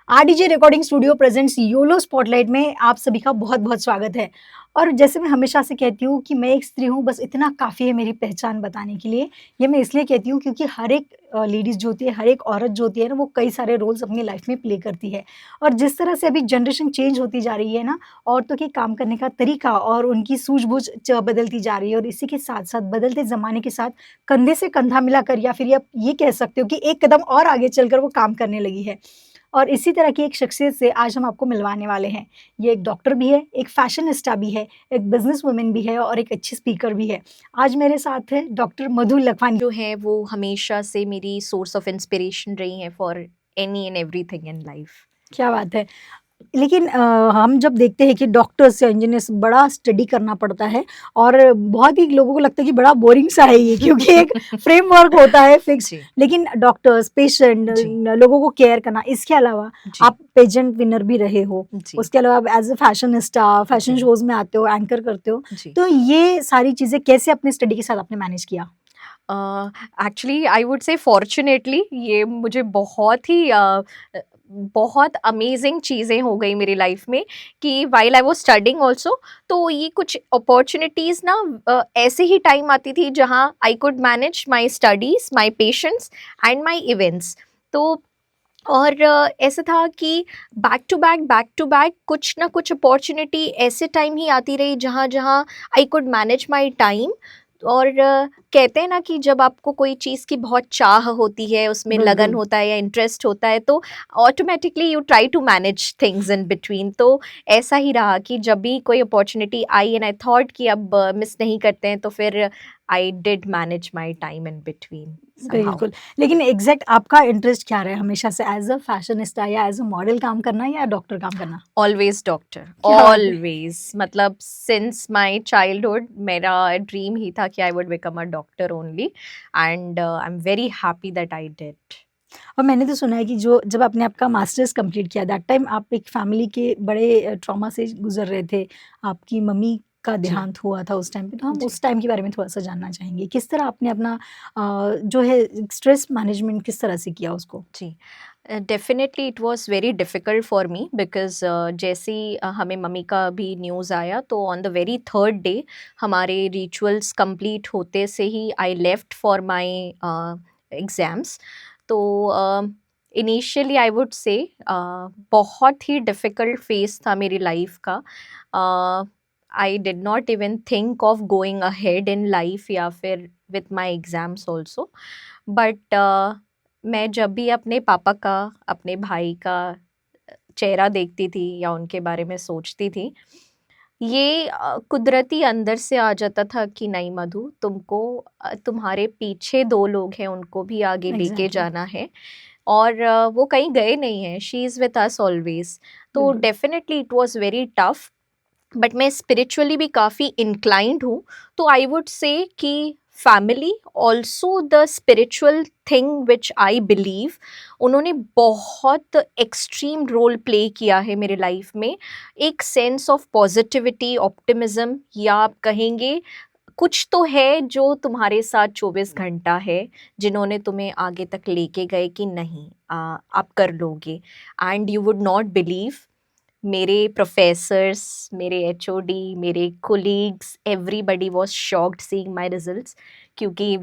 RDJ recording studio presents YOLO spotlight में आप सभी का बहुत-बहुत स्वागत है। और जैसे मैं हमेशा से कहती हूँ कि मैं एक स्त्री हूँ, बस इतना काफ़ी है मेरी पहचान बताने के लिए। ये मैं इसलिए कहती हूँ क्योंकि हर एक लेडीज़ जो होती है, हर एक औरत जो होती है ना, वो कई सारे रोल्स अपनी लाइफ में प्ले करती है। और जिस तरह से अभी जनरेशन चेंज होती जा रही है ना, औरतों के काम करने का तरीका और उनकी सूझबूझ बदलती जा रही है और इसी के साथ-साथ बदलते ज़माने के साथ कंधे से कंधा मिलाकर या फिर आप ये कह सकते हो कि एक कदम और आगे चलकर वो काम करने लगी है। और इसी तरह की एक शख्सियत से आज हम आपको मिलवाने वाले हैं। ये एक डॉक्टर भी है, एक फैशनिस्टा भी है, एक बिज़नेस वुमन भी है और एक अच्छी स्पीकर भी है। आज मेरे साथ है डॉक्टर मधु लखवानी। जो हैं वो हमेशा से मेरी सोर्स ऑफ इंस्पिरेशन रही हैं for any and everything in life. क्या बात है! लेकिन हम जब देखते हैं कि डॉक्टर्स या इंजीनियर्स बड़ा स्टडी करना पड़ता है और बहुत ही लोगों को लगता है कि बड़ा बोरिंग सा है ये क्योंकि एक फ्रेमवर्क होता है फिक्स। जी, लेकिन डॉक्टर्स, पेशेंट जी, लोगों को केयर करना, इसके अलावा जी, आप पेजेंट विनर भी रहे हो, जी, उसके अलावा आप एज़ अ फैशनिस्टा, फैशन जी, शोज़ में आते हो, एंकर करते हो, जी। तो ये सारी चीज़ें कैसे अपने स्टडी के साथ आपने मैनेज किया? एक्चुअली आई वुड से फॉर्चुनेटली ये मुझे बहुत अमेजिंग चीज़ें हो गई मेरी लाइफ में कि while I was studying also, तो ये कुछ अपॉर्चुनिटीज़ ना ऐसे ही टाइम आती थी जहाँ I could manage my studies, my patients and my events. तो और ऐसा था कि बैक टू बैक कुछ ना कुछ अपॉर्चुनिटी ऐसे टाइम ही आती रही जहाँ जहाँ I could manage my time. और कहते हैं ना कि जब आपको कोई चीज़ की बहुत चाह होती है, उसमें लगन बिल्कुल। होता है या इंटरेस्ट होता है, तो automatically you try to manage things in between. तो ऐसा ही रहा कि जब भी कोई अपॉर्चुनिटी आई एंड आई थॉट कि अब मिस नहीं करते हैं, तो फिर I did manage my time in between somehow. बिल्कुल, लेकिन एग्ज़ैक्ट आपका इंटरेस्ट क्या रहा है हमेशा से एज़ अ फैशनिस्टा या एज़ अ मॉडल काम करना या डॉक्टर काम करना? ऑलवेज डॉक्टर, क्या बात है! ऑलवेज, मतलब सिंस माय चाइल्डहुड मेरा ड्रीम ही था कि I would become a doctor only, and I am very happy that I did. और मैंने तो सुना है कि जो जब आपने आपका मास्टर्स कंप्लीट किया दैट टाइम आप एक फैमिली के बड़े ट्रॉमा से गुज़र रहे थे। आपकी मम्मी का जी, देहांत हुआ था उस टाइम पे, तो हम जी, उस टाइम के बारे में थोड़ा-सा जानना चाहेंगे। किस तरह आपने अपना जो है स्ट्रेस मैनेजमेंट किस तरह से किया उसको? जी। Definitely it was very difficult for me because जैसे ही हमें मम्मी का भी न्यूज़ आया, तो on the very third day हमारे रिचुअल्स कंप्लीट होते से ही I left for my exams. तो इनिशियली आई वुड से बहुत ही डिफ़िकल्ट फ़ेज़ था मेरी लाइफ़ का। I did not even think of going ahead in life या फिर with my exams also. But मैं जब भी अपने पापा का, अपने भाई का चेहरा देखती थी या उनके बारे में सोचती थी, ये कुदरती अंदर से आ जाता था कि नहीं मधु, तुमको तुम्हारे पीछे 2 लोग हैं, उनको भी आगे लेके एग्ज़ैक्टली, जाना है। और वो कहीं गए नहीं हैं, she is with us always. तो बिल्कुल। Definitely it was very tough. But मैं स्पिरिचुअली भी काफ़ी इंक्लाइंड हूँ, तो आई वुड से कि family also the spiritual thing which I believe, उन्होंने बहुत एक्सट्रीम रोल प्ले किया है मेरे लाइफ में। एक सेंस ऑफ पॉजिटिविटी, ऑप्टिमिज्म, या आप कहेंगे कुछ तो है जो तुम्हारे साथ 24 घंटा है, जिन्होंने तुम्हें आगे तक लेके गए कि नहीं, आप कर लोगे। And you would not believe, मेरे प्रोफेसर्स, मेरे एचओडी, मेरे colleagues, everybody was shocked seeing my results, क्योंकि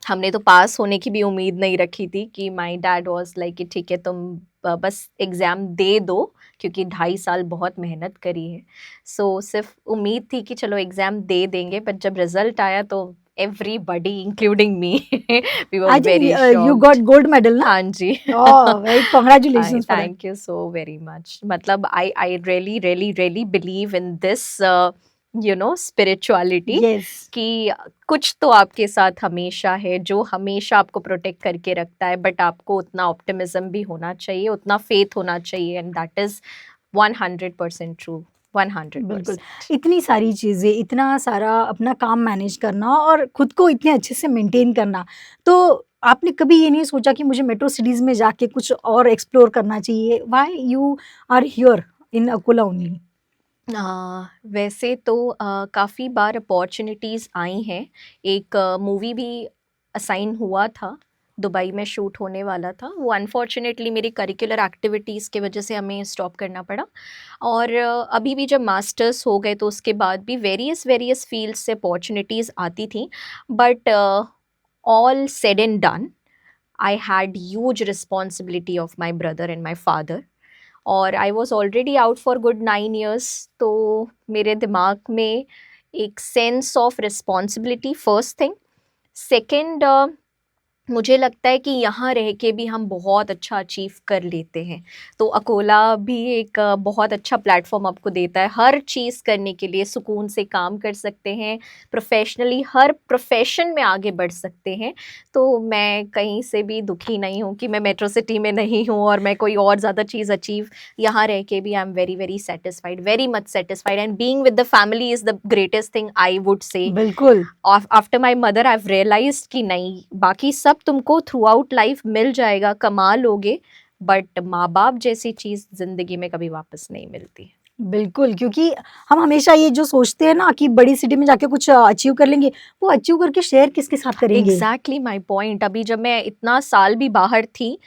हमने तो पास होने की भी उम्मीद नहीं रखी थी। कि माय डैड वाज लाइक कि ठीक है, तुम बस एग्ज़ाम दे दो, क्योंकि 2.5 साल बहुत मेहनत करी है। सो सिर्फ उम्मीद थी कि चलो एग्ज़ाम दे देंगे, बट जब रिजल्ट आया तो everybody including me we were I think very you shocked. Got gold medal ना? हाँ जी। Oh! Very I congratulations for that. Thank you so very much. मतलब I really really really believe in this spirituality, yes. कि कुछ तो आपके साथ हमेशा है जो हमेशा आपको प्रोटेक्ट करके रखता है, बट आपको उतना ऑप्टिमिज्म भी होना चाहिए, उतना फेथ होना चाहिए, एंड दैट इज 100% ट्रू। बिल्कुल, 100%। इतनी सारी चीज़ें, इतना सारा अपना काम मैनेज करना और खुद को इतने अच्छे से मेंटेन करना, तो आपने कभी ये नहीं सोचा कि मुझे मेट्रो सिटीज़ में जाके कुछ और एक्सप्लोर करना चाहिए? Why you are here in Akola only? वैसे तो काफ़ी बार अपॉर्चुनिटीज़ आई हैं। एक मूवी भी असाइन हुआ था दुबई में शूट होने वाला था, वो अनफॉर्चुनेटली मेरी करिकुलर एक्टिविटीज़ की वजह से हमें स्टॉप करना पड़ा। और अभी भी जब मास्टर्स हो गए तो उसके बाद भी वेरियस वेरियस फील्ड्स से अपॉर्चुनिटीज़ आती थी, but all said and done I had huge responsibility of my brother and my father, और I was already out for good 9 years। तो मेरे दिमाग में एक sense of responsibility first thing. Second, मुझे लगता है कि यहाँ रह के भी हम बहुत अच्छा अचीव कर लेते हैं। तो अकोला भी एक बहुत अच्छा प्लेटफॉर्म आपको देता है हर चीज़ करने के लिए, सुकून से काम कर सकते हैं, प्रोफेशनली हर प्रोफेशन में आगे बढ़ सकते हैं। तो मैं कहीं से भी दुखी नहीं हूँ कि मैं मेट्रो सिटी में नहीं हूँ और मैं कोई और ज़्यादा चीज़ अचीव, यहाँ रह के भी I am very very satisfied, very much satisfied, and being with the family is the greatest thing I would say. बिल्कुल। After my mother I realize कि नहीं, बाकी सब तुमको थ्रू आउट लाइफ मिल जाएगा, कमा लोगे, बट माँ बाप जैसी चीज़ जिंदगी में कभी वापस नहीं मिलती। बिल्कुल, क्योंकि हम हमेशा ये जो सोचते हैं ना कि बड़ी सिटी में जाके कुछ अचीव कर लेंगे, वो अचीव करके शेयर किसके साथ करेंगे? Exactly my point. अभी जब मैं इतना साल भी बाहर थी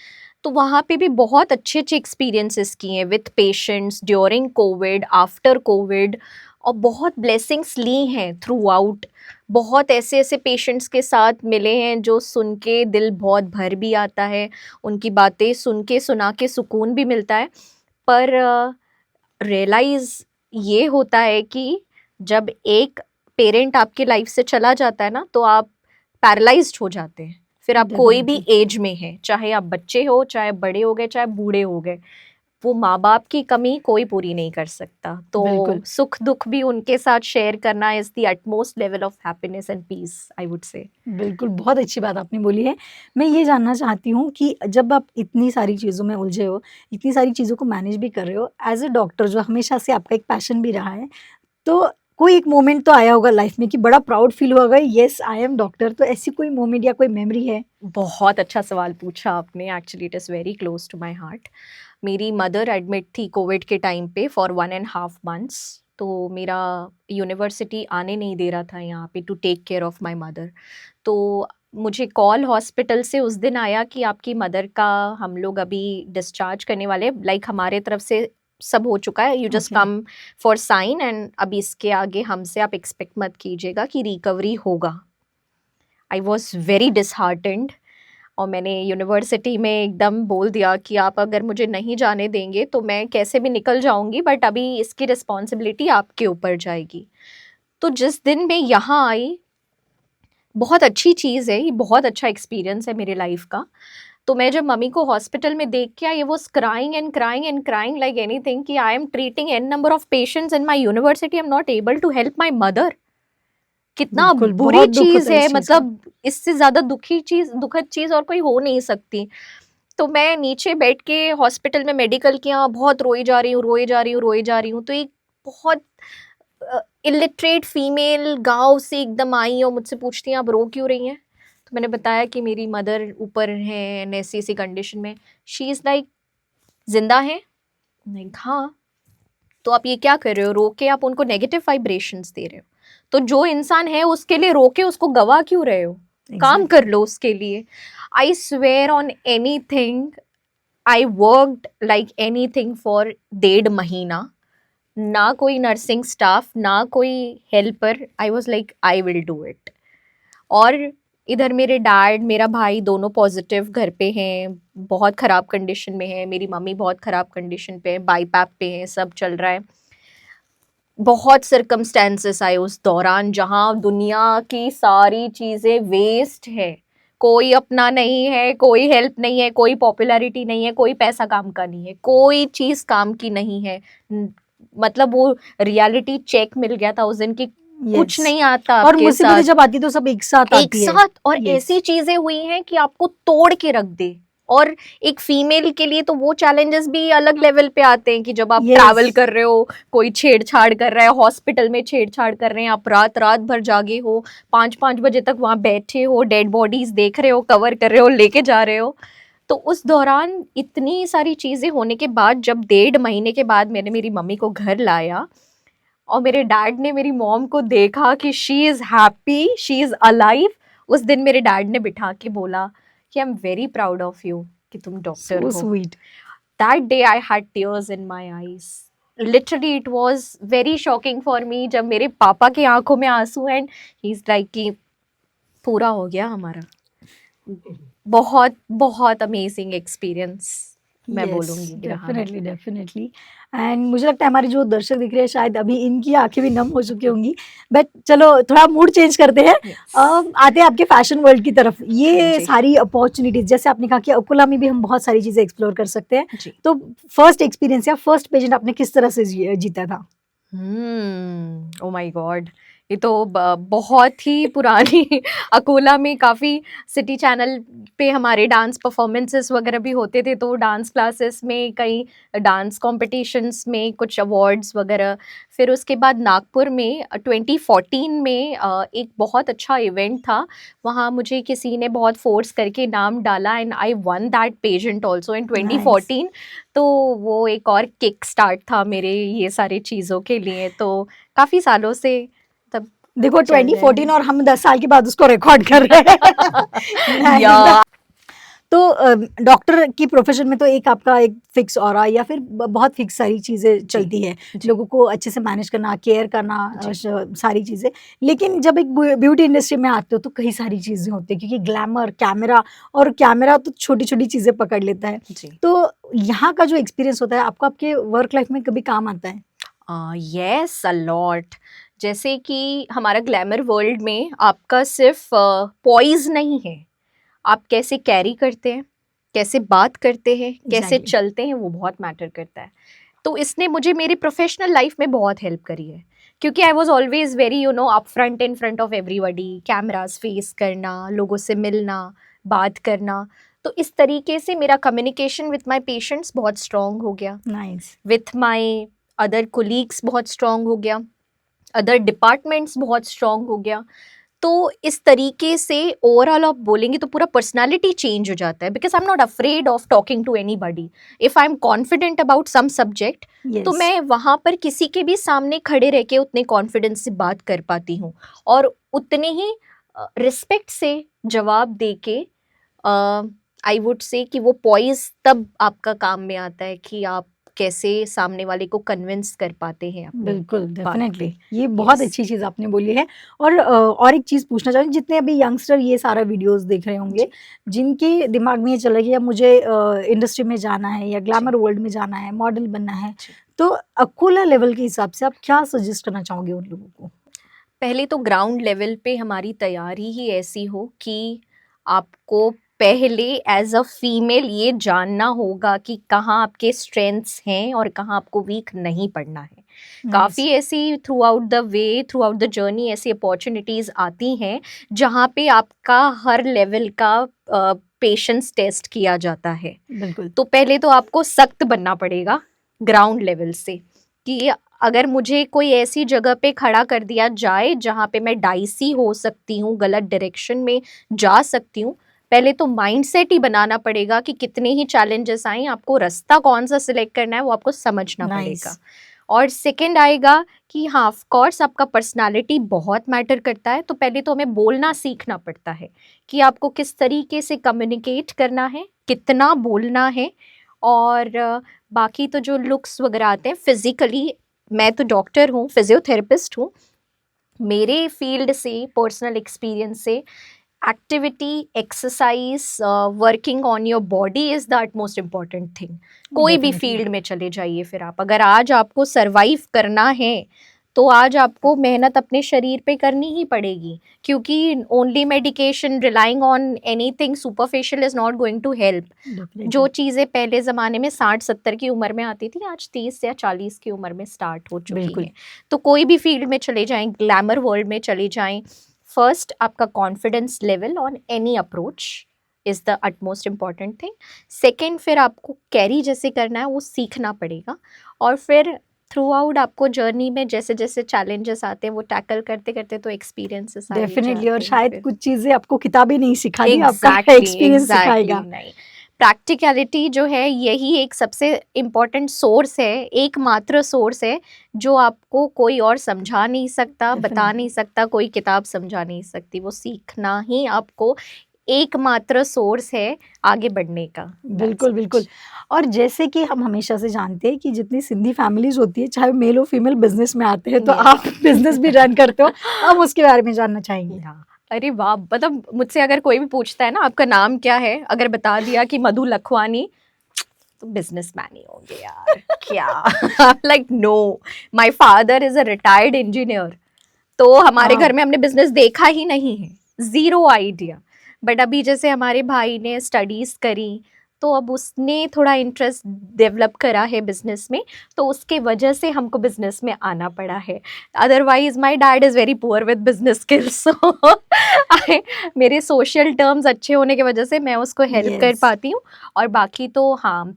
तो वहाँ पे भी बहुत अच्छे अच्छे एक्सपीरियंसेस किए हैं with patients during Covid, after Covid, और बहुत ब्लेसिंग्स ली हैं थ्रू आउट। बहुत ऐसे ऐसे पेशेंट्स के साथ मिले हैं जो सुन के दिल बहुत भर भी आता है, उनकी बातें सुन के सुना के सुकून भी मिलता है। पर रियलाइज़ ये होता है कि जब एक पेरेंट आपके लाइफ से चला जाता है ना, तो आप पैरालाइज्ड हो जाते हैं। फिर आप कोई भी डेफिनेटली। एज में हैं, चाहे आप बच्चे हो, चाहे बड़े हो गए, चाहे बूढ़े हो गए, वो माँ बाप की कमी कोई पूरी नहीं कर सकता। तो बिल्कुल। सुख दुख भी उनके साथ शेयर करना is the utmost level of happiness and peace, I would say. बिल्कुल, बहुत अच्छी बात आपने बोली है। मैं ये जानना चाहती हूँ कि जब आप इतनी सारी चीज़ों में उलझे हो, इतनी सारी चीज़ों को मैनेज भी कर रहे हो, एज़ अ डॉक्टर जो हमेशा से आपका एक पैशन भी रहा है, तो कोई एक मोमेंट तो आया होगा लाइफ में कि बड़ा प्राउड फील हुआ होगा, येस आई एम डॉक्टर। तो ऐसी कोई मोमेंट या कोई मेमोरी है? बहुत अच्छा सवाल पूछा आपने, actually it is very close to my heart. मेरी मदर एडमिट थी कोविड के टाइम पे फॉर 1.5 months। तो मेरा यूनिवर्सिटी आने नहीं दे रहा था यहाँ पे to take care of my mother. तो मुझे कॉल हॉस्पिटल से उस दिन आया कि आपकी मदर का हम लोग अभी डिस्चार्ज करने वाले, लाइक हमारे तरफ से सब हो चुका है, you just okay. Come for sign, and अभी इसके आगे हमसे आप एक्सपेक्ट मत कीजिएगा कि रिकवरी होगा। आई वॉज वेरी डिसहार्टेंड, और मैंने यूनिवर्सिटी में एकदम बोल दिया कि आप अगर मुझे नहीं जाने देंगे तो मैं कैसे भी निकल जाऊंगी, बट अभी इसकी रिस्पॉन्सिबिलिटी आपके ऊपर जाएगी। तो जिस दिन मैं यहाँ आई, बहुत अच्छी चीज़ है ये, बहुत अच्छा एक्सपीरियंस है मेरे लाइफ का। तो मैं जब मम्मी को हॉस्पिटल में देख के आई, वो crying and crying and crying like anything कि I am treating N number of patients in my university, I am not able to help my mother. कितना बिल्कुल, बुरी बहुत दुःख चीज होता है है, इस चीज़ का। मतलब इससे ज्यादा दुखद चीज और कोई हो नहीं सकती। तो मैं नीचे बैठ के हॉस्पिटल में मेडिकल के यहाँ बहुत रोई जा रही हूँ, रोई जा रही हूँ, रोई जा रही हूँ। तो एक बहुत इलिटरेट फीमेल गांव से एकदम आई और मुझसे पूछती हैं आप रो क्यों रही हैं। तो मैंने बताया कि मेरी मदर ऊपर हैं ऐसी ऐसी कंडीशन में। शी इज़ लाइक, जिंदा है? नहीं, हाँ। तो आप ये क्या कर रहे हो, रो के आप उनको नेगेटिव वाइब्रेशंस दे रहे हो। तो जो इंसान है उसके लिए रो के उसको गवा क्यों रहे हो, काम एग्ज़ैक्टली। कर लो उसके लिए। I swear on anything, I worked like anything for 1.5 महीना। ना कोई नर्सिंग स्टाफ, ना कोई helper, I was like I will do it. और इधर मेरे डैड, मेरा भाई दोनों पॉजिटिव घर पे हैं, बहुत ख़राब कंडीशन में है। मेरी मम्मी बहुत ख़राब कंडीशन पे है, बाईपैप पे है, सब चल रहा है। बहुत सर्कमस्टेंसेस आए उस दौरान जहाँ दुनिया की सारी चीज़ें वेस्ट है, कोई अपना नहीं है, कोई हेल्प नहीं है, कोई पॉपुलैरिटी नहीं है, कोई पैसा काम का नहीं है, कोई चीज़ काम की नहीं है। मतलब वो रियलिटी चेक मिल गया था उस दिन की कुछ यस। नहीं आता और आपके मुसीबतें साथ जब आती है तो सब एक साथ एक आती है। साथ, और यस। ऐसी चीजें हुई हैं कि आपको तोड़ के रख दे। और एक फीमेल के लिए तो वो चैलेंजेस भी अलग लेवल पे आते हैं कि जब आप यस। ट्रैवल कर रहे हो, कोई छेड़छाड़ कर रहा है, हॉस्पिटल में छेड़छाड़ कर रहे हैं, आप रात रात भर जागे हो, 5-5 बजे तक वहां बैठे हो, डेड बॉडीज देख रहे हो, कवर कर रहे हो, लेके जा रहे हो। तो उस दौरान इतनी सारी चीजें होने के बाद जब 1.5 महीने के बाद मैंने मेरी मम्मी को घर लाया और मेरे डैड ने मेरी मॉम को देखा कि she is happy, she is alive, उस दिन मेरे डैड ने बिठा के बोला कि आई am very proud of you कि तुम डॉक्टर सो हो. Sweet. That day I had tears in my eyes. Literally it was very shocking for me जब मेरे पापा की आंखों में आंसू एंड ही इज लाइक कि पूरा हो गया हमारा. बहुत बहुत अमेजिंग एक्सपीरियंस मैं बोलूँगी कि रहा है. Definitely definitely. एंड मुझे लगता है हमारे जो दर्शक दिख रहे हैं शायद अभी इनकी आंखें भी नम हो चुकी होंगी. बट चलो थोड़ा मूड चेंज करते हैं. Yes. आते हैं आपके फैशन वर्ल्ड की तरफ. ये जी. सारी अपॉर्चुनिटीज जैसे आपने कहा कि अकोला में भी हम बहुत सारी चीजें एक्सप्लोर कर सकते हैं. जी. तो फर्स्ट एक्सपीरियंस या फर्स्ट पेशेंट आपने किस तरह से जीता था? ओ माय गॉड, ये तो बहुत ही पुरानी अकोला में काफ़ी सिटी चैनल पे हमारे डांस परफॉर्मेंसेस वगैरह भी होते थे, तो डांस क्लासेस में कई डांस कॉम्पिटिशन्स में कुछ अवार्ड्स वगैरह. फिर उसके बाद नागपुर में 2014 में एक बहुत अच्छा इवेंट था. वहाँ मुझे किसी ने बहुत फोर्स करके नाम डाला and I won that pageant also in 2014. तो वो एक और किक स्टार्ट था मेरे ये सारी चीज़ों के लिए. तो काफ़ी सालों से तब देखो चल रहे हैं. 2014 और हम 10 साल के बाद उसको रिकॉर्ड कर रहे हैं. या तो डॉक्टर की प्रोफेशन में तो एक आपका एक फिक्स ऑरा या फिर बहुत फिक्स सारी चीज़ें चलती है. जी. लोगों को अच्छे से मैनेज करना, केयर करना, सारी चीज़ें. लेकिन जब एक ब्यूटी इंडस्ट्री में आते हो तो कई सारी चीज़ें होती है क्योंकि ग्लैमर, कैमरा तो छोटी छोटी चीज़ें पकड़ लेता है. जी. तो यहाँ का जो एक्सपीरियंस होता है आपको आपके वर्क लाइफ में कभी काम आता है? Yes, a lot. जैसे कि हमारा ग्लैमर वर्ल्ड में आपका सिर्फ पॉइज नहीं है, आप कैसे कैरी करते हैं, कैसे बात करते हैं, कैसे Exactly. चलते हैं, वो बहुत मैटर करता है. तो इसने मुझे मेरी प्रोफेशनल लाइफ में बहुत हेल्प करी है क्योंकि I was always very up front in front of everybody. Cameras face करना, लोगों से मिलना, बात करना. तो इस तरीके से मेरा कम्युनिकेशन विथ माई पेशेंट्स बहुत स्ट्रॉन्ग हो गया, nice. With my other colleagues बहुत स्ट्रॉन्ग हो गया, अदर डिपार्टमेंट्स बहुत स्ट्रॉन्ग हो गया. तो इस तरीके से ओवरऑल आप बोलेंगे तो पूरा पर्सनालिटी चेंज हो जाता है because I am not afraid of talking to anybody. If I am confident about some subject तो मैं वहाँ पर किसी के भी सामने खड़े रह के उतने कॉन्फिडेंस से बात कर पाती हूँ और उतने ही रिस्पेक्ट से जवाब दे के आई वुड से कि वो पॉइज तब आपका काम में आता है कि आप कैसे सामने वाले को कन्विंस कर पाते हैं अपनी बिल्कुल बात डेफिनेटली. पे. ये बहुत Yes. अच्छी चीज़ आपने बोली है. और एक चीज़ पूछना चाहूँगी, जितने अभी यंगस्टर ये सारा वीडियोस देख रहे होंगे, जिनके दिमाग में ये चल रहा है कि अब मुझे इंडस्ट्री में जाना है या ग्लैमर वर्ल्ड में जाना है, मॉडल बनना है, जी. तो अकोला लेवल के हिसाब से आप क्या सजेस्ट करना चाहोगे उन लोगों को? पहले तो ग्राउंड लेवल पे हमारी तैयारी ही ऐसी हो कि आपको पहले एज अ फीमेल ये जानना होगा कि कहाँ आपके स्ट्रेंथ्स हैं और कहाँ आपको वीक नहीं पड़ना है. काफ़ी ऐसी थ्रू आउट द जर्नी ऐसी अपॉर्चुनिटीज़ आती हैं जहाँ पे आपका हर लेवल का पेशेंस टेस्ट किया जाता है. बिल्कुल. तो पहले तो आपको सख्त बनना पड़ेगा ग्राउंड लेवल से कि अगर मुझे कोई ऐसी जगह पे खड़ा कर दिया जाए जहाँ पे मैं डाइसी हो सकती हूँ, गलत डायरेक्शन में जा सकती हूँ, पहले तो माइंडसेट ही बनाना पड़ेगा कि कितने ही चैलेंजेस आए, आपको रास्ता कौन सा सिलेक्ट करना है वो आपको समझना पड़ेगा. और सेकंड आएगा कि हाँ ऑफ कोर्स आपका पर्सनालिटी बहुत मैटर करता है. तो पहले तो हमें बोलना सीखना पड़ता है कि आपको किस तरीके से कम्युनिकेट करना है, कितना बोलना है. और बाकी तो जो लुक्स वगैरह आते हैं फिजिकली, मैं तो डॉक्टर हूँ, फिजियोथेरेपिस्ट हूँ. मेरे फील्ड से, पर्सनल एक्सपीरियंस से, activity, exercise, working on your body is the utmost important thing. कोई भी फील्ड में चले जाइए, फिर आप अगर आज आपको सरवाइव करना है तो आज आपको मेहनत अपने शरीर पे करनी ही पड़ेगी क्योंकि only medication, relying on anything superficial is not going to help. जो चीज़ें पहले ज़माने में 60-70 की उम्र में आती थी, आज 30 या 40 की उम्र में स्टार्ट हो चुकी हैं. तो कोई भी फील्ड में चले जाएं, ग्लैमर वर्ल्ड में चले जाएं, फर्स्ट आपका confidence level on any approach is the utmost important thing. Second, फिर आपको कैरी जैसे करना है वो सीखना पड़ेगा. और फिर थ्रू आउट आपको जर्नी में जैसे जैसे चैलेंजेस आते हैं वो टैकल करते करते तो एक्सपीरियंसेस डेफिनेटली. और शायद कुछ चीज़ें आपको किताबें नहीं सिखाती, आपका एक्सपीरियंस सिखाएगा. नहीं, प्रैक्टिकलिटी जो है यही एक सबसे इम्पॉर्टेंट सोर्स है, एकमात्र सोर्स है जो आपको कोई और समझा नहीं सकता, बता नहीं सकता, कोई किताब समझा नहीं सकती. वो सीखना ही आपको एकमात्र सोर्स है आगे बढ़ने का। बिल्कुल, बिल्कुल। और जैसे कि हम हमेशा से जानते हैं कि जितनी सिंधी फैमिलीज़ होती है, चाहे मेल हो फीमेल बिज़नेस में आते हैं, तो Yes. आप बिज़नेस भी रन करते हो, हम उसके बारे में जानना चाहेंगे। या अरे वाह, मतलब मुझसे अगर कोई भी पूछता है ना आपका नाम क्या है, अगर बता दिया कि मधु लखवानी, तो बिजनेसमैन ही होंगे यार क्या। Like no, my father is a retired engineer, तो हमारे घर में हमने बिजनेस देखा ही नहीं है, जीरो आइडिया। बट अभी जैसे हमारे भाई ने स्टडीज करी, तो अब उसने थोड़ा इंटरेस्ट डेवलप करा है बिजनेस में, तो उसके वजह से हमको बिजनेस में आना पड़ा है। Otherwise my dad is very poor with business skills, so मेरे सोशल टर्म्स अच्छे होने की वजह से मैं उसको हेल्प कर Yes. पाती हूँ। और बाकी तो हाँ,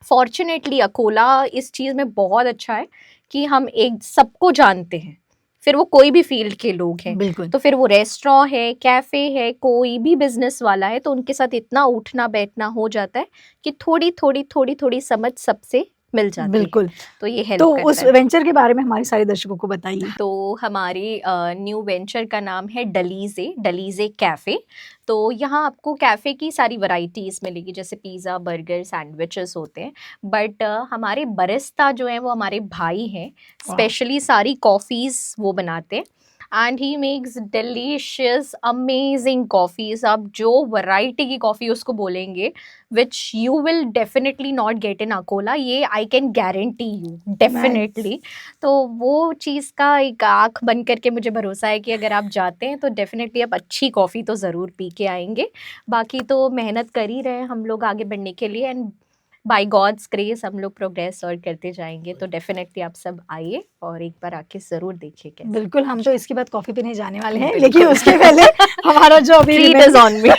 फॉर्चुनेटली अकोला इस चीज़ में बहुत अच्छा है कि हम एक सबको जानते हैं, फिर वो कोई भी फील्ड के लोग हैं, बिल्कुल। तो फिर वो रेस्टोरेंट है, कैफ़े है, कोई भी बिजनेस वाला है, तो उनके साथ इतना उठना बैठना हो जाता है कि थोड़ी थोड़ी थोड़ी थोड़ी समझ सबसे मिल जाती है, बिल्कुल। तो ये हेल्प तो करता उस है। वेंचर के बारे में हमारे सारे दर्शकों को बताइए। तो हमारी न्यू वेंचर का नाम है डलीजे कैफ़े। तो यहाँ आपको कैफ़े की सारी वैरायटीज़ मिलेगी, जैसे पिज़्ज़ा, बर्गर, सैंडविचेस होते हैं। बट हमारे बरिस्ता जो हैं वो हमारे भाई हैं, वाह! स्पेशली सारी कॉफ़ीज़ वो बनाते हैं। And he makes delicious amazing coffees. आप जो वैरायटी की कॉफ़ी उसको बोलेंगे, which you will definitely not get in Akola, ये I can guarantee you nice. Definitely. तो वो चीज़ का एक आँख बंद करके मुझे भरोसा है कि अगर आप जाते हैं तो डेफिनेटली आप अच्छी कॉफ़ी तो ज़रूर पी के आएंगे। बाकी तो मेहनत कर ही रहे हैं हम लोग आगे बढ़ने के लिए, एंड बाय गॉड्स ग्रेस हम लोग प्रोग्रेस और करते जाएंगे। तो डेफिनेटली आप सब आइए और एक बार आके ज़रूर देखिए कैसे। बिल्कुल, हम तो इसके बाद कॉफ़ी पीने जाने वाले हैं, बिल्कुल। लेकिन उसके पहले हमारा जो अभी ट्रीट इज़ ऑन मी।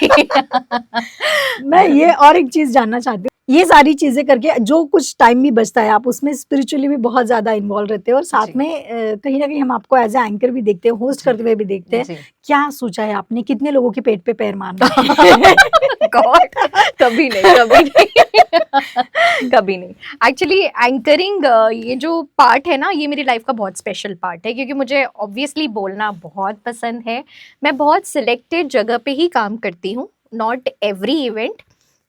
मैं ये और एक चीज़ जानना चाहती हूँ, ये सारी चीज़ें करके जो कुछ टाइम भी बचता है, आप उसमें स्पिरिचुअली भी बहुत ज़्यादा इन्वॉल्व रहते हो और साथ जी। में कहीं न कहीं हम आपको एज़ अ एंकर भी देखते हैं, होस्ट जी। करते हुए भी देखते हैं। जी। क्या सोचा है आपने? कितने लोगों के पेट पे पैर मारना है? गॉड, कभी नहीं, कभी नहीं। कभी नहीं। एक्चुअली एंकरिंग ये जो पार्ट है ना, ये मेरी लाइफ का बहुत स्पेशल पार्ट है, क्योंकि मुझे ऑब्वियसली बोलना बहुत पसंद है। मैं बहुत सिलेक्टेड जगह पे ही काम करती हूँ, नॉट एवरी इवेंट।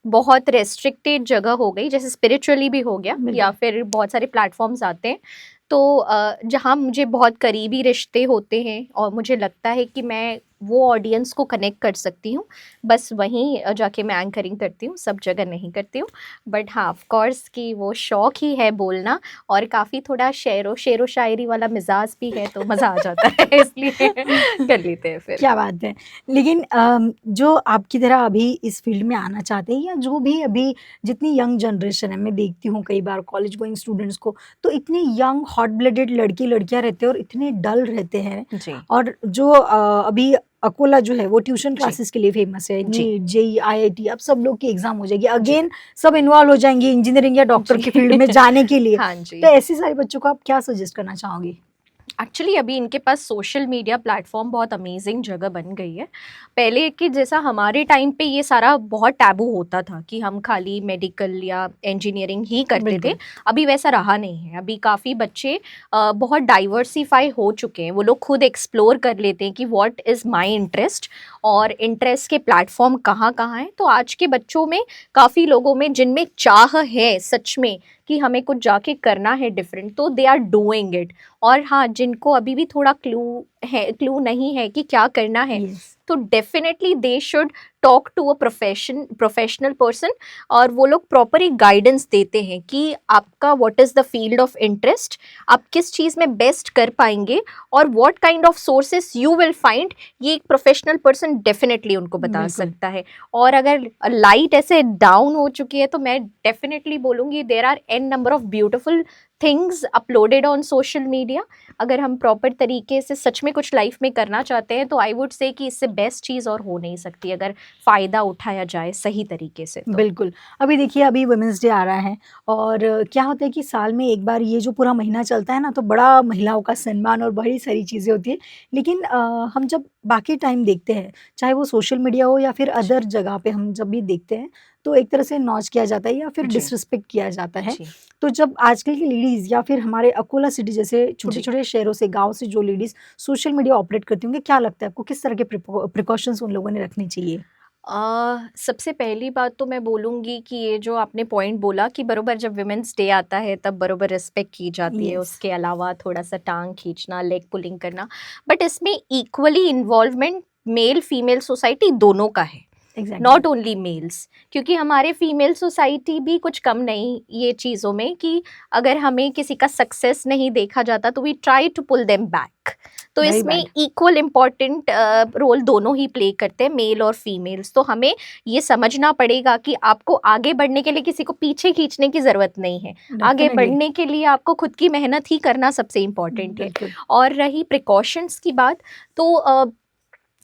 बहुत रेस्ट्रिक्टेड जगह हो गई, जैसे स्पिरिचुअली भी हो गया, बिल्कुल। या फिर बहुत सारे प्लेटफॉर्म्स आते हैं, तो जहाँ मुझे बहुत करीबी रिश्ते होते हैं और मुझे लगता है कि मैं वो ऑडियंस को कनेक्ट कर सकती हूँ, बस वहीं जाके मैं एंकरिंग करती हूँ, सब जगह नहीं करती हूँ। बट हाँ, ऑफ कोर्स कि वो शौक ही है बोलना, और काफ़ी थोड़ा शेरो शायरी वाला मिजाज भी है, तो मज़ा आ जाता है, इसलिए कर लेते हैं फिर। क्या बात है। लेकिन जो आपकी तरह अभी इस फील्ड में आना चाहते हैं या जो भी अभी जितनी यंग जनरेशन है, मैं देखती हूँ कई बार कॉलेज गोइंग स्टूडेंट्स को, तो इतने यंग हॉट ब्लडेड लड़की-लड़कियाँ रहते हैं और इतने डल रहते हैं। जी। और जो अभी अकोला जो है वो ट्यूशन जी। क्लासेस के लिए फेमस है। जी। नीट, जेईई, आईआईटी अब सब लोग की एग्ज़ाम हो जाएगी। जी। अगेन सब इन्वॉल्व हो जाएँगे इंजीनियरिंग या डॉक्टर जी। की फील्ड में जाने के लिए। हाँ जी। तो ऐसे सारे बच्चों को आप क्या सजेस्ट करना चाहोगे? एक्चुअली अभी इनके पास सोशल मीडिया प्लेटफॉर्म बहुत अमेजिंग जगह बन गई है। पहले कि जैसा हमारे टाइम पे ये सारा बहुत टैबू होता था कि हम खाली मेडिकल या इंजीनियरिंग ही करते थे, बिल्कुल। अभी वैसा रहा नहीं है। अभी काफ़ी बच्चे बहुत डाइवर्सिफाई हो चुके हैं, वो लोग खुद एक्सप्लोर कर लेते हैं कि व्हाट इज़ माय इंटरेस्ट, और इंटरेस्ट के प्लेटफॉर्म कहाँ कहाँ हैं। तो आज के बच्चों में काफ़ी लोगों में जिनमें चाह है सच में कि हमें कुछ जाके करना है डिफरेंट, तो दे आर डूइंग इट। और हाँ, जिनको अभी भी थोड़ा क्लू नहीं है कि क्या करना है, यस। तो definitely they should talk to a professional person, और वो लोग प्रॉपर एक गाइडेंस देते हैं कि आपका what is the field of interest, आप किस चीज़ में बेस्ट कर पाएंगे, और what kind of sources you will find, ये एक प्रोफेशनल पर्सन डेफिनेटली उनको बता बिल्कुल। सकता है। और अगर लाइट ऐसे डाउन हो चुकी है, तो मैं डेफिनेटली बोलूँगी there are a number of beautiful things uploaded on social media. अगर हम प्रॉपर तरीके से सच में कुछ लाइफ में करना चाहते हैं, तो आई वुड से कि इससे बेस्ट चीज़ और हो नहीं सकती, अगर फ़ायदा उठाया जाए सही तरीके से तो। बिल्कुल। अभी देखिए अभी वुमेन्स डे आ रहा है और क्या होता है कि साल में एक बार ये जो पूरा महीना चलता है ना, तो बड़ा महिलाओं का सम्मान और बड़ी सारी चीज़ें होती हैं। लेकिन हम जब बाकी टाइम देखते हैं, चाहे वो सोशल मीडिया हो या फिर जी। अदर जगह पे हम जब भी देखते हैं, तो एक तरह से नॉच किया जाता है या फिर जी। डिसरिस्पेक्ट किया जाता है। जी। तो जब आजकल की लेडीज़ या फिर हमारे अकोला सिटी जैसे जी। छोटे-छोटे शहरों से, गाँव से जो लेडीज़ सोशल मीडिया ऑपरेट करती होंगी, क्या लगता है आपको किस तरह के प्रिकॉशंस उन लोगों ने रखने चाहिए? सबसे पहली बात तो मैं बोलूँगी कि ये जो आपने पॉइंट बोला कि बरोबर जब वुमेन्स डे आता है तब बरोबर रिस्पेक्ट की जाती है, यस, उसके अलावा थोड़ा सा टांग खींचना, लेग पुलिंग करना, बट इसमें equally involvement male female society दोनों का है, एग्जैक्टली। Not only mails. क्योंकि हमारे फीमेल सोसाइटी भी कुछ कम नहीं ये चीज़ों में कि अगर हमें किसी का सक्सेस नहीं देखा जाता तो we try to pull them back. तो वेरी इसमें बैड। इक्वल इम्पॉर्टेंट रोल दोनों ही प्ले करते हैं, मेल और फीमेल्स। तो हमें ये समझना पड़ेगा कि आपको आगे बढ़ने के लिए किसी को पीछे खींचने की ज़रूरत नहीं है, आगे डेफिनेटली। बढ़ने के लिए आपको खुद की मेहनत ही करना सबसे इम्पॉर्टेंट है। बिल्कुल। और रही प्रिकॉशंस की बात, तो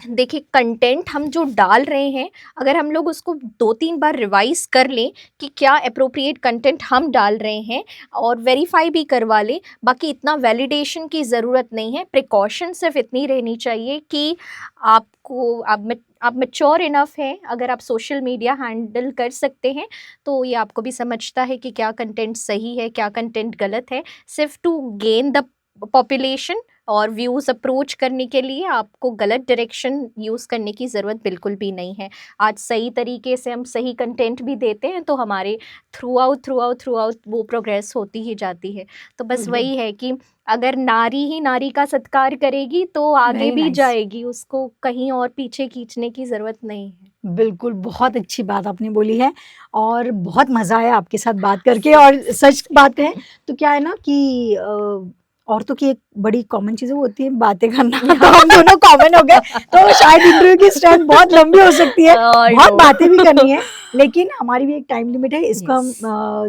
देखिए कंटेंट हम जो डाल रहे हैं, अगर हम लोग उसको 2-3 बार रिवाइज कर लें कि क्या अप्रोप्रिएट कंटेंट हम डाल रहे हैं और वेरीफाई भी करवा लें, बाकी इतना वैलिडेशन की ज़रूरत नहीं है। प्रिकॉशन सिर्फ इतनी रहनी चाहिए कि आपको आप मैच्योर इनफ हैं, अगर आप सोशल मीडिया हैंडल कर सकते हैं तो ये आपको भी समझता है कि क्या कंटेंट सही है, क्या कंटेंट गलत है। सिर्फ टू गेन द पॉपुलेशन और व्यूज़ अप्रोच करने के लिए आपको गलत डायरेक्शन यूज़ करने की ज़रूरत बिल्कुल भी नहीं है। आज सही तरीके से हम सही कंटेंट भी देते हैं तो हमारे थ्रू आउट वो प्रोग्रेस होती ही जाती है। तो बस बिल्कुल। वही है कि अगर नारी ही नारी का सत्कार करेगी तो आगे वेरी भी नाइस। जाएगी, उसको कहीं और पीछे खींचने की ज़रूरत नहीं है। बिल्कुल, बहुत अच्छी बात आपने बोली है और बहुत मज़ा आया आपके साथ बात करके। और सच बात कहें तो क्या है ना कि औरतों की एक बड़ी कॉमन चीज़ है, वो होती है बातें करना। तो हम दोनों कॉमन हो गए, तो शायद इंटरव्यू की स्ट्रेंथ बहुत लंबी हो सकती है, आई बहुत नो। बातें भी करनी है, लेकिन हमारी भी एक टाइम लिमिट है। इसको हम यस।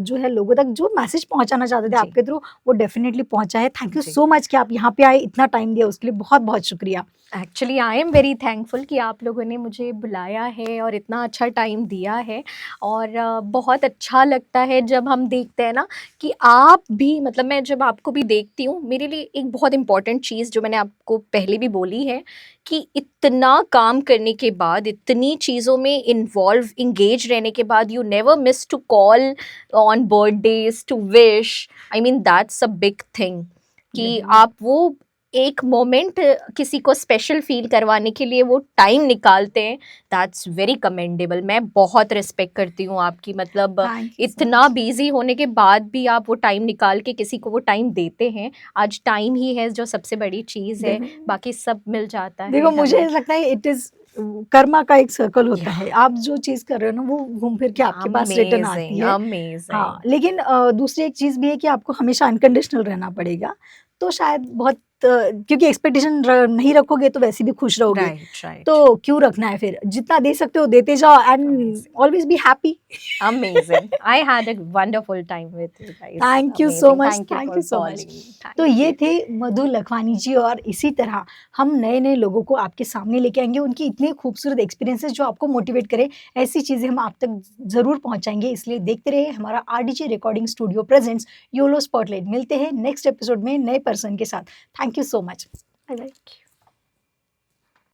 जो है लोगों तक जो मैसेज पहुँचाना चाहते थे जी। आपके थ्रू, वो डेफ़िनिटली पहुँचा है। थैंक यू जी। सो मच कि आप यहाँ पे आए, इतना टाइम दिया उसके लिए बहुत-बहुत शुक्रिया। Actually I am very thankful कि आप लोगों ने मुझे बुलाया है और इतना अच्छा टाइम दिया है। और बहुत अच्छा लगता है जब हम देखते हैं ना कि आप भी, मतलब मैं जब आपको भी देखती हूँ, मेरे लिए एक बहुत इंपॉर्टेंट चीज़ जो मैंने आपको पहले भी बोली है कि इतना काम करने के बाद, इतनी चीज़ों में इन्वॉल्व इंगेज रहने के बाद, you never miss to call on birthdays to wish. I mean that's a big thing कि आप वो एक मोमेंट किसी को स्पेशल फील करवाने के लिए वो टाइम निकालते हैं। That's very commendable. मैं बहुत रिस्पेक्ट करती हूँ आपकी, मतलब थैंक यू सो इतना मच। बिजी होने के बाद भी आप वो टाइम निकाल के किसी को वो टाइम देते हैं। आज टाइम ही है जो सबसे बड़ी चीज़ है, बाकी सब मिल जाता है देखो, मुझे हमें। लगता है इट इज़ कर्मा का एक सर्कल होता है। आप जो चीज़ कर रहे हो ना, वो घूम फिर के आपके पास रिटर्न आती अमेजिंग, है। हाँ, अमेजिंग। लेकिन दूसरी एक चीज़ भी है कि आपको हमेशा अनकंडीशनल रहना पड़ेगा। तो शायद बहुत क्योंकि एक्सपेक्टेशन नहीं रखोगे तो वैसे भी खुश रहोगे। Right, right. तो क्यों रखना है फिर? जितना दे सकते हो देते जाओ and amazing, always be happy. Amazing. I had a wonderful time with you guys. Thank you so amazing, much, thank you thank for you so much. Calling. तो थैंक ये यू। थे मधु लखवानी जी, और इसी तरह हम नए-नए लोगों को आपके सामने लेके आएँगे, उनकी इतनी खूबसूरत एक्सपीरियंसेस जो आपको मोटिवेट करे, ऐसी चीज़ें हम आप तक ज़रूर पहुँचाएँगे। इसलिए देखते रहिए हमारा RDJ recording studio presents YOLO spotlight. मिलते हैं नेक्स्ट एपिसोड में नए पर्सन के साथ। Thank you so much. Bye bye.